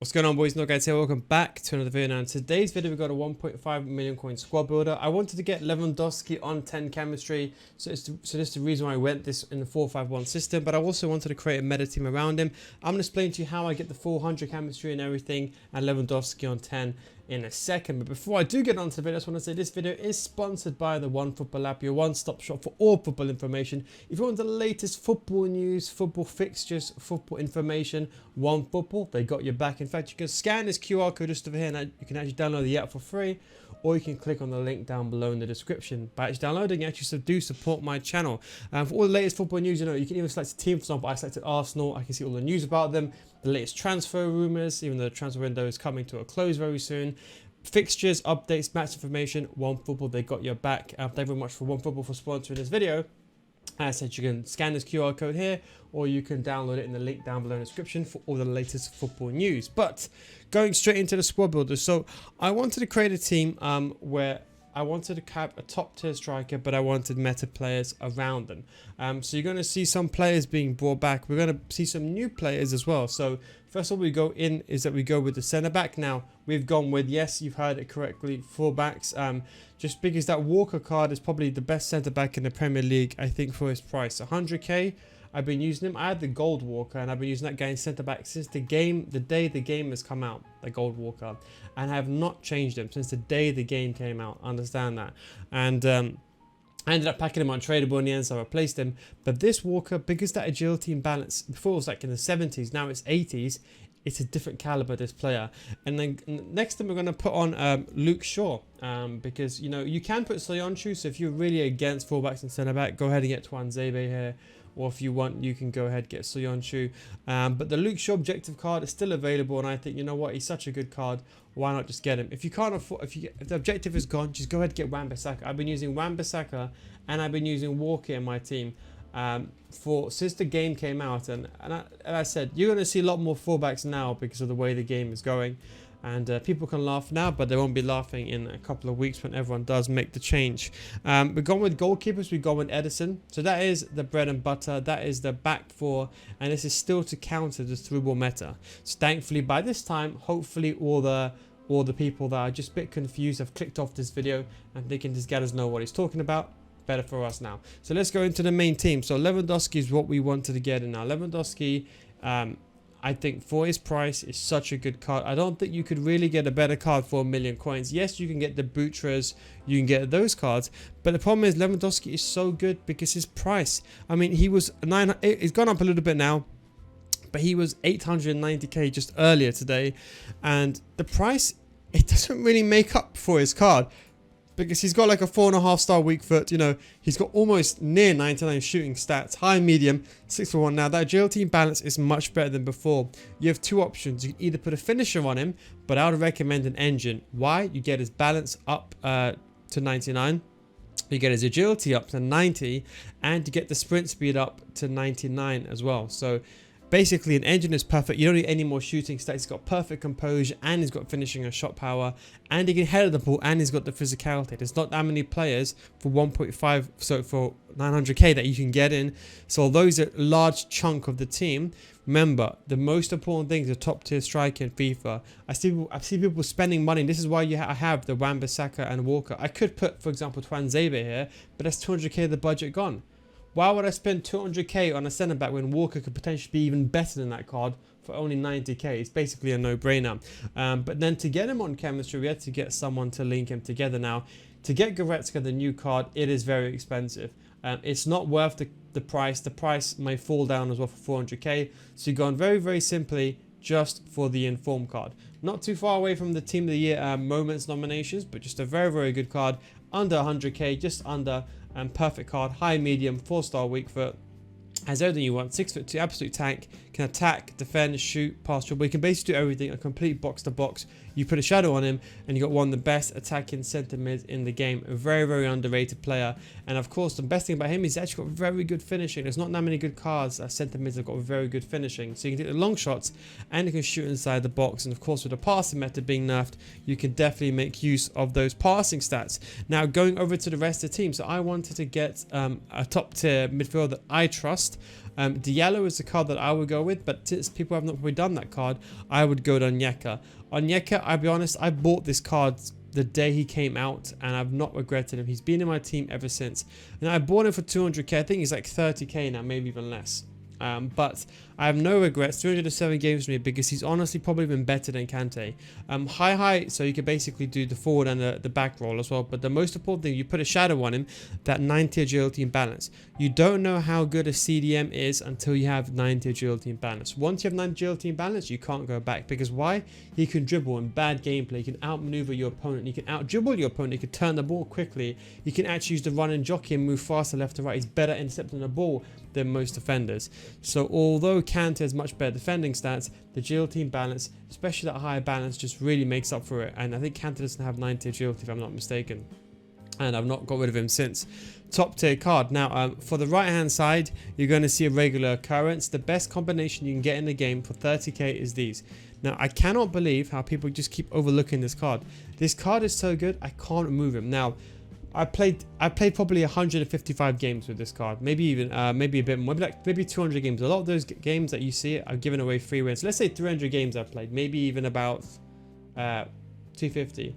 What's going on, boys? NealGuides here. Welcome back to another video. Now in today's video we've got a 1.5 million coin squad builder. I wanted to get Lewandowski on 10 chemistry, so this is the reason why I went this in the 4-5-1 system, but I also wanted to create a meta team around him. I'm going to explain to you how I get the 400 chemistry and everything and Lewandowski on 10 in a second. But before I do get onto the video, I just want to say this video is sponsored by the One Football app, your one-stop shop for all football information. If you want the latest football news, football fixtures, football information, One Football, they got your back. In fact, you can scan this QR code just over here and you can actually download the app for free, or you can click on the link down below in the description. By actually downloading, you actually do support my channel. For all the latest football news, you know, you can even select a team. For example, I selected Arsenal. I can see all the news about them, the latest transfer rumours, even though the transfer window is coming to a close very soon. Fixtures, updates, match information, One Football, they got your back. Thank you very much for One Football for sponsoring this video. As I said, you can scan this QR code here, or you can download it in the link down below in the description for all the latest football news. But going straight into the squad builder, so I wanted to create a team where I wanted to have a top tier striker, but I wanted meta players around them. So you're going to see some players being brought back. We're going to see some new players as well. So first of all, we go with the centre back. Now we've gone with, yes, you've heard it correctly, full backs. Just because that Walker card is probably the best centre back in the Premier League, I think, for his price, 100k. I've been using him. I had the gold Walker, and I've been using that guy in centre back since the day the game has come out, the gold Walker, and I have not changed him since the day the game came out. Understand that. And I ended up packing him untradeable in the end, so I replaced him. But this Walker, because that agility and balance before it was like in the 70s, now it's 80s. It's a different caliber, this player. And then next thing we're going to put on Luke Shaw, because, you know, you can put Soyuncu. So if you're really against fullbacks and centre back, go ahead and get Tuanzebe here. Or if you want, you can go ahead and get Soyuncu. But the Luke Shaw objective card is still available, and I think, you know what, he's such a good card. Why not just get him? If you can't afford, if the objective is gone, just go ahead and get Wan-Bissaka. I've been using Wan-Bissaka and I've been using Walker in my team since the game came out, and I said you're going to see a lot more fullbacks now because of the way the game is going. And people can laugh now, but they won't be laughing in a couple of weeks when everyone does make the change. We're going with goalkeepers. We've gone with Edison. So that is the bread and butter. That is the back four. And this is still to counter the through ball meta. So thankfully, by this time, hopefully all the people that are just a bit confused have clicked off this video and they can just get us know what he's talking about. Better for us now. So let's go into the main team. So Lewandowski is what we wanted to get in now. Lewandowski, I think for his price is such a good card. I don't think you could really get a better card for 1 million coins. Yes, you can get the Butras, you can get those cards, but the problem is Lewandowski is so good because his price. I mean, he was it's gone up a little bit now, but he was 890k just earlier today, and the price, it doesn't really make up for his card. Because he's got like a 4.5 star weak foot, you know, he's got almost near 99 shooting stats, high, medium, 6-for-1. Now that agility and balance is much better than before. You have two options. You can either put a finisher on him, but I would recommend an engine. Why? You get his balance up to 99. You get his agility up to 90, and you get the sprint speed up to 99 as well. So basically, an engine is perfect. You don't need any more shooting stats. He's got perfect composure, and he's got finishing and shot power, and he can head the ball, and he's got the physicality. There's not that many players for 1.5, so for 900k that you can get in. So although he's a large chunk of the team, remember the most important thing is a top tier striker in FIFA. I see people spending money. This is why I have the Wan-Bissaka and Walker. I could put, for example, Tuanzebe here, but that's 200k of the budget gone. Why would I spend 200k on a centre back when Walker could potentially be even better than that card for only 90k? It's basically a no-brainer. But then to get him on chemistry, we had to get someone to link him together. Now, to get Goretzka, the new card, it is very expensive. It's not worth the price. The price may fall down as well for 400k. So you're going very, very simply just for the inform card. Not too far away from the Team of the Year Moments nominations, but just a very, very good card. Under 100k, just under. Perfect card, high, medium, 4-star weak foot, has everything you want. 6'2", absolute tank, can attack, defend, shoot, pass, dribble. You can basically do everything, a complete box to box. You put a shadow on him, and you got one of the best attacking centre mids in the game. A very, very underrated player. And of course, the best thing about him is he's actually got very good finishing. There's not that many good cards that centre mids have got very good finishing. So you can do the long shots, and you can shoot inside the box. And of course, with the passing method being nerfed, you can definitely make use of those passing stats. Now, going over to the rest of the team. So I wanted to get a top tier midfielder that I trust. Diallo is the card that I would go with, but since people have not probably done that card, I would go to Onyeka. Onyeka, I'll be honest, I bought this card the day he came out and I've not regretted him. He's been in my team ever since. And I bought him for 200k. I think he's like 30k now, maybe even less. But I have no regrets. 307 games for me because he's honestly probably been better than Kante. High, so you can basically do the forward and the back roll as well. But the most important thing, you put a shadow on him, that 90 agility and balance. You don't know how good a CDM is until you have 90 agility and balance. Once you have 90 agility and balance, you can't go back. Because why? He can dribble in bad gameplay. He can outmaneuver your opponent. He can out-dribble your opponent. He can turn the ball quickly. He can actually use the run and jockey and move faster left to right. He's better intercepting the ball than most defenders. So although Kante has much better defending stats, the agility and balance, especially that higher balance, just really makes up for it. And I think Kante doesn't have 90 agility if I'm not mistaken. And I've not got rid of him since. Top tier card. Now for the right hand side, you're going to see a regular occurrence. The best combination you can get in the game for 30k is these. Now I cannot believe how people just keep overlooking this card. This card is so good, I can't remove him. Now I played probably 155 games with this card, maybe even maybe a bit more, maybe 200 games. A lot of those games that you see I've given away free wins. Let's say 300 games I've played, maybe even about 250.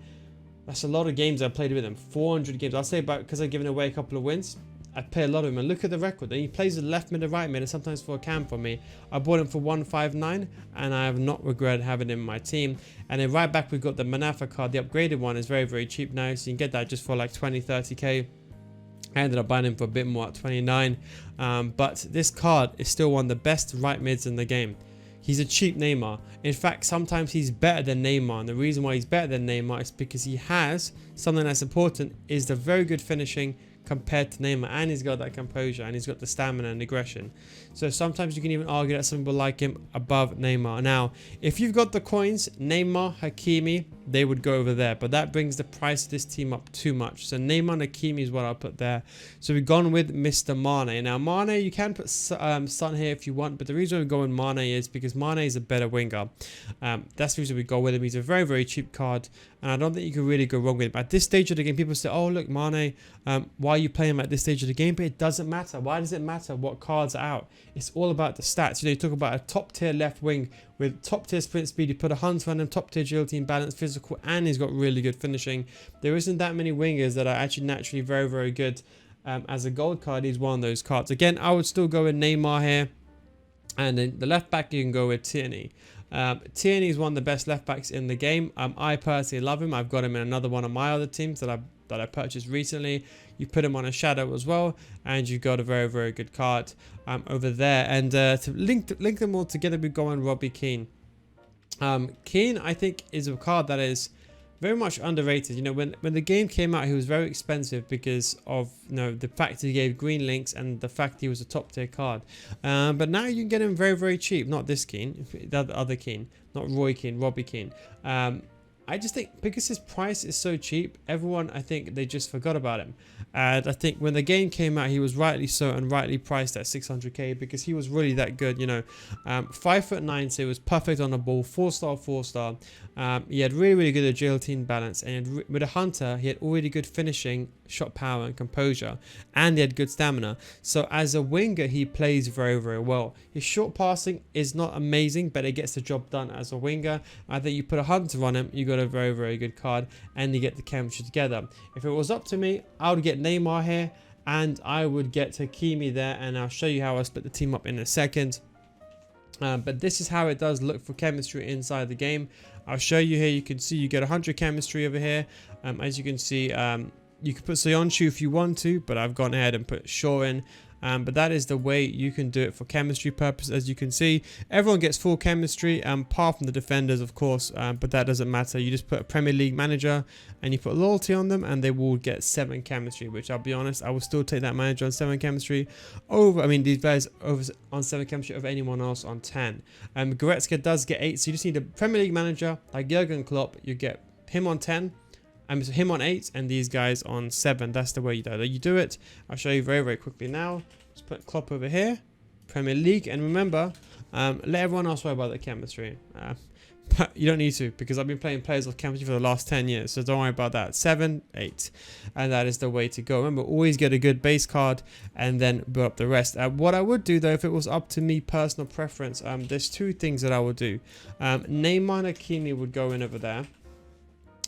That's a lot of games I played with him. 400 games. I'll say about, because I've given away a couple of wins, I play a lot of him. And look at the record. And he plays the left mid and right mid, and sometimes for a cam for me. I bought him for 159, and I have not regretted having him in my team. And then right back, we've got the Manafa card. The upgraded one is very, very cheap now. So you can get that just for like 20, 30k. I ended up buying him for a bit more at 29. But this card is still one of the best right mids in the game. He's a cheap Neymar. In fact, sometimes he's better than Neymar. And the reason why he's better than Neymar is because he has something that's important, is the very good finishing compared to Neymar, and he's got that composure, and he's got the stamina and aggression. So sometimes you can even argue that some people like him above Neymar. Now, if you've got the coins, Neymar, Hakimi, they would go over there, but that brings the price of this team up too much. So Neymar and Hakimi is what I'll put there. So we've gone with Mr. Mane. Now Mane, you can put Son here if you want, but the reason we go with Mane is because Mane is a better winger. That's the reason we go with him. He's a very, very cheap card, and I don't think you can really go wrong with him. At this stage of the game, people say, oh look, Mane, why are you playing him at this stage of the game? But it doesn't matter. Why does it matter what cards are out? It's all about the stats. You know, you talk about a top tier left wing with top tier sprint speed. You put a hunter on him, top tier agility and balance, physical, and he's got really good finishing. There isn't that many wingers that are actually naturally very, very good. As a gold card, he's one of those cards. Again, I would still go with Neymar here. And then the left back, you can go with Tierney. Tierney is one of the best left backs in the game. I personally love him. I've got him in another one of my other teams that I purchased recently. You put him on a shadow as well, and you've got a very, very good card over there. And to link them all together, we go on Robbie Keane. Keane, I think, is a card that is very much underrated. You know, when the game came out, he was very expensive because of, you know, the fact he gave green links and the fact he was a top tier card. But now you can get him very, very cheap. Not this Keane, the other Keane, not Roy Keane, Robbie Keane. I just think because his price is so cheap, everyone, I think they just forgot about him. And I think when the game came out, he was rightly so and rightly priced at 600k because he was really that good, you know. 5'9", so he was perfect on the ball, 4-star, 4-star. He had really, really good agility and balance, and with a hunter, he had already good finishing, shot power and composure, and he had good stamina. So as a winger, he plays very, very well. His short passing is not amazing, but it gets the job done as a winger. I think you put a hunter on him, you got a very, very good card, and you get the chemistry together. If it was up to me, I would get Neymar here, and I would get Hakimi there, and I'll show you how I split the team up in a second. But this is how it does look for chemistry inside the game. I'll show you here. You can see you get 100 chemistry over here. As you can see, you can put Soyuncu if you want to, but I've gone ahead and put Shaw in. But that is the way you can do it for chemistry purposes. As you can see, everyone gets full chemistry, apart from the defenders, of course, but that doesn't matter. You just put a Premier League manager and you put loyalty on them, and they will get 7 chemistry, which I'll be honest, I will still take that manager on 7 chemistry over, I mean, these guys over on 7 chemistry over anyone else on 10. Goretzka does get 8, so you just need a Premier League manager like Jurgen Klopp. You get him on 10, so him on 8, and these guys on 7. That's the way you do it. I'll show you very, very quickly now. Just put Klopp over here, Premier League, and remember, let everyone else worry about the chemistry. but you don't need to, because I've been playing players of chemistry for the last 10 years, so don't worry about that. 7, 8, and that is the way to go. Remember, always get a good base card and then build up the rest. What I would do though, if it was up to me, personal preference, there's 2 things that I would do. Neymar Hakimi would go in over there,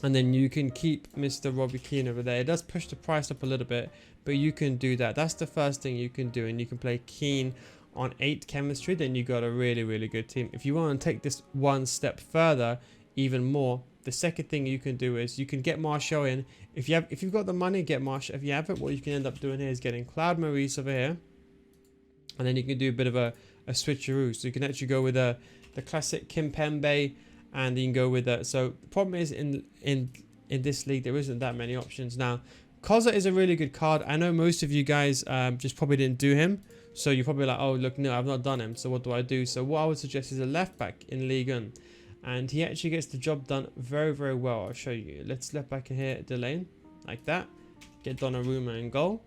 and then you can keep Mr. Robbie Keane over there. It does push the price up a little bit, but you can do that. That's the first thing you can do, and you can play Keane on 8 chemistry. Then you got a really good team. If you want to take this one step further, even more, the second thing you can do is you can get Martial in. If you've got the money, get Martial. If you haven't, what you can end up doing here is getting Claude Maurice over here, and then you can do a bit of a switcheroo. So you can actually go with the classic Kimpembe, and you can go with that. So the problem is in this league there isn't that many options. Now Koza is a really good card. I know most of you guys just probably didn't do him, so you're probably like, oh look, no, I've not done him, so what do I do? So what I would suggest is a left back in Ligue 1, and he actually gets the job done very well. I'll show you. Let's left back in here, Delane, like that. Get Donnarumma in goal.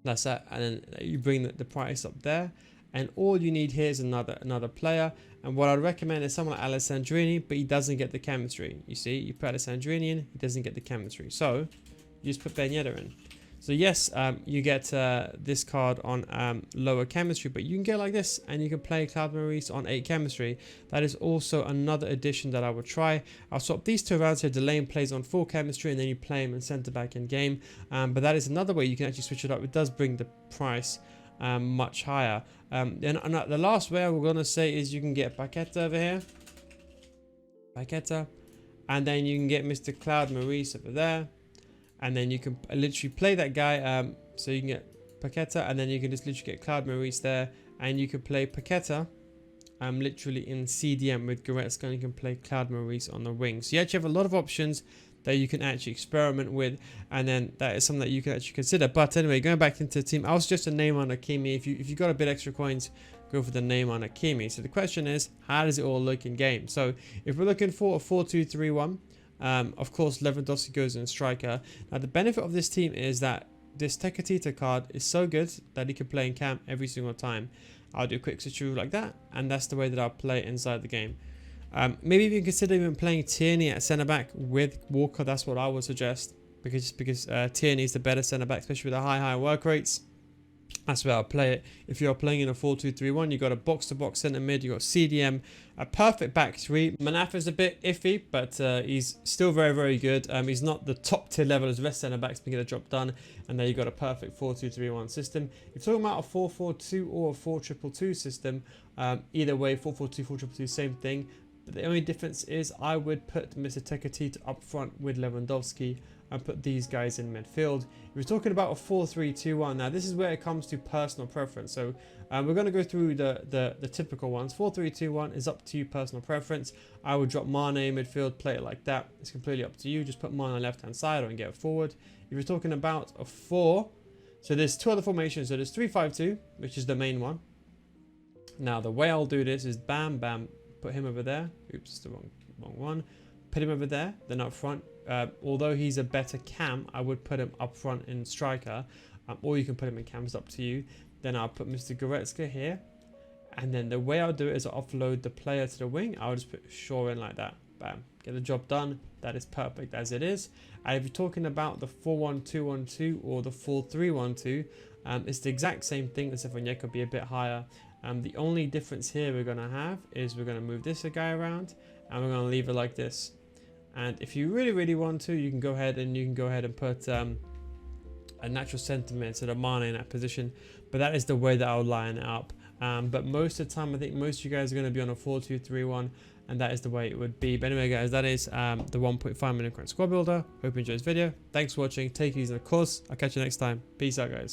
That's that, and then you bring the price up there. And all you need here is another player. And what I'd recommend is someone like Alessandrini, but he doesn't get the chemistry. You see, you put Alessandrini in, he doesn't get the chemistry. So you just put Ben Yedder in. So yes, you get this card on lower chemistry, but you can get like this, and you can play Claude Maurice on 8 chemistry. That is also another addition that I would try. I'll swap these 2 around so Delane plays on 4 chemistry, and then you play him in centre back in game. But that is another way you can actually switch it up. It does bring the price much higher. Then the last way we're gonna say is you can get Paqueta over here, Paqueta, and then you can get Mr. Claude Maurice over there, and then you can literally play that guy. So you can get Paqueta, and then you can just literally get Claude Maurice there, and you can play Paqueta literally in CDM with Goretzka, and you can play Claude Maurice on the wing. So you actually have a lot of options that you can actually experiment with, and then that is something that you can actually consider. But anyway, going back into the team, I was just a Neymar Hakimi. If you got a bit extra coins, go for the Neymar Hakimi. So the question is, how does it all look in game? So if we're looking for a 4-2-3-1, of course Lewandowski goes in striker. Now the benefit of this team is that this Tekatita card is so good that he can play in camp every single time. I'll do a quick switcheroo like that, and that's the way that I'll play inside the game. Maybe even consider even playing Tierney at centre back with Walker. That's what I would suggest, because Tierney is the better centre back, especially with the high work rates. That's where I'll play it. If you're playing in a 4-2-3-1, you got a box-to-box centre mid, you got CDM, a perfect back 3. Manaf is a bit iffy, but he's still very good. He's not the top tier level as the rest centre backs to get the job done. And there you got a perfect 4-2-3-1 system. If you're talking about a 4-4-2 or a 4-2-2 system, either way, 4-4-2, 4-2-2, same thing. But the only difference is I would put Mr. Tekatita up front with Lewandowski and put these guys in midfield. If we're talking about a 4-3-2-1, now this is where it comes to personal preference. So we're going to go through the typical ones. 4-3-2-1 is up to you, personal preference. I would drop Mane in midfield, play it like that. It's completely up to you. Just put Mane on the left hand side and get it forward. If you're talking about a 4, so there's 2 other formations. So there's 3-5-2, which is the main one. Now the way I'll do this is bam, put him over there. Oops, it's the wrong one. Put him over there, then up front. Although he's a better cam, I would put him up front in striker, or you can put him in cam, it's up to you. Then I'll put Mr. Goretzka here, and then the way I'll do it is I'll offload the player to the wing. I'll just put Shaw in like that. Bam, get the job done. That is perfect as it is. And if you're talking about the 4-1-2-1-2 or the 4-3-1-2, it's the exact same thing, except for Onyeka will be a bit higher. The only difference here we're going to have is we're going to move this guy around, and we're going to leave it like this. And if you really want to, you can go ahead and put a natural sentiment, so the Mane in that position. But that is the way that I'll line it up. But most of the time, I think most of you guys are going to be on a 4-2-3-1, and that is the way it would be. But anyway, guys, that is the 1.5 million coin squad builder. Hope you enjoyed this video. Thanks for watching. Take it easy, of course. I'll catch you next time. Peace out, guys.